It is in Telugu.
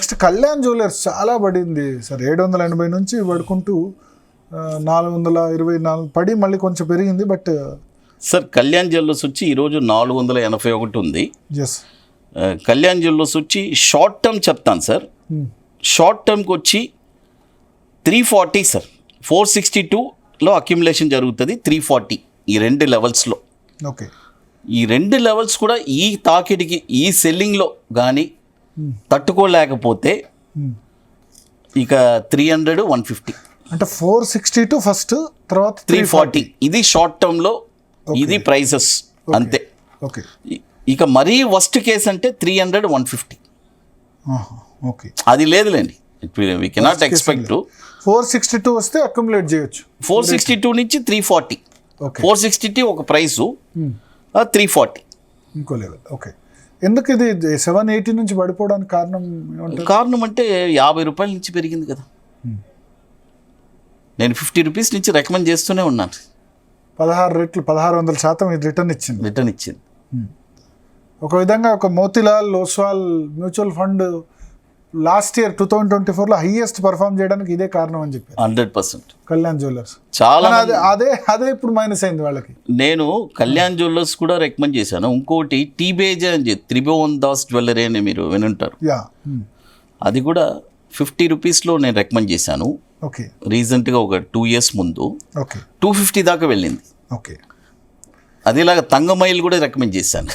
నెక్స్ట్ కళ్యాణ్ జ్యువెలర్స్ చాలా పడింది సార్, 780 నుంచి పడుకుంటూ 424 పడి మళ్ళీ కొంచెం పెరిగింది. బట్ సార్ కళ్యాణ్ జ్యువెలర్స్ వచ్చి ఈరోజు 481 ఉంది. ఎస్, కళ్యాణ్ జ్యువెలర్స్ వచ్చి షార్ట్ టర్మ్ చెప్తాను సార్. షార్ట్ టర్మ్కి వచ్చి 340 సార్, 462లో అక్యుములేషన్ జరుగుతుంది, 340 ఈ రెండు లెవెల్స్లో. ఓకే, ఈ రెండు లెవెల్స్ కూడా ఈ తాకిడికి ఈ సెల్లింగ్లో కానీ తట్టుకోలేకపోతే ఇక 300, 150 అంటే 462 ఫస్ట్, తర్వాత 340 ఇది షార్ట్ టర్మ్లో ఇది ప్రైసెస్ అంతే. ఓకే, ఇక మరీ వర్స్ట్ కేస్ అంటే 300, 150 ఓకే, అది లేదులేండి. వీ కెనాట్ ఎక్స్పెక్ట్ 462 వస్తే అక్యుములేట్ చేయొచ్చు. 462 నుంచి 340, ఓకే, 462 ఒక ప్రైసు, 340 ఇంకో లెవెల్. ఓకే, ఎందుకు ఇది 780 నుంచి పడిపోవడానికి కారణం ఏమంటారు? కారణం అంటే 50 రూపాయల నుంచి పెరిగింది కదా. నేను 50 రూపీస్ నుంచి రికమెండ్ చేస్తూనే ఉన్నాను. 16 రెట్లు, 1600% ఇది రిటర్న్ ఇచ్చింది. ఒక విధంగా ఒక Motilal Oswal mutual fund last year 2024లో హైయెస్ట్ పర్ఫామ్ చేయడానికి ఇదే కారణం అని చెప్పారు 100%. కళ్యాణ్ జ్యువెలర్స్. చాలా అదే ఇప్పుడు మైనస్ అయింది వాళ్ళకి. నేను కళ్యాణ్ జ్యువెలర్స్ కూడా రికమెండ్ చేశాను. ఇంకోటి టీబేజే అని చెప్పి త్రిభువన్ దాస్ జ్యువెలరీ అని మీరు వినుంటారు. అది కూడా 50 రూపీస్లో నేను రికమెండ్ చేశాను. ఓకే, రీసెంట్గా ఒక 2 years ముందు. ఓకే, 250 దాకా వెళ్ళింది. ఓకే, అదేలాగా తంగమైల్ కూడా రికమెండ్ చేశాను.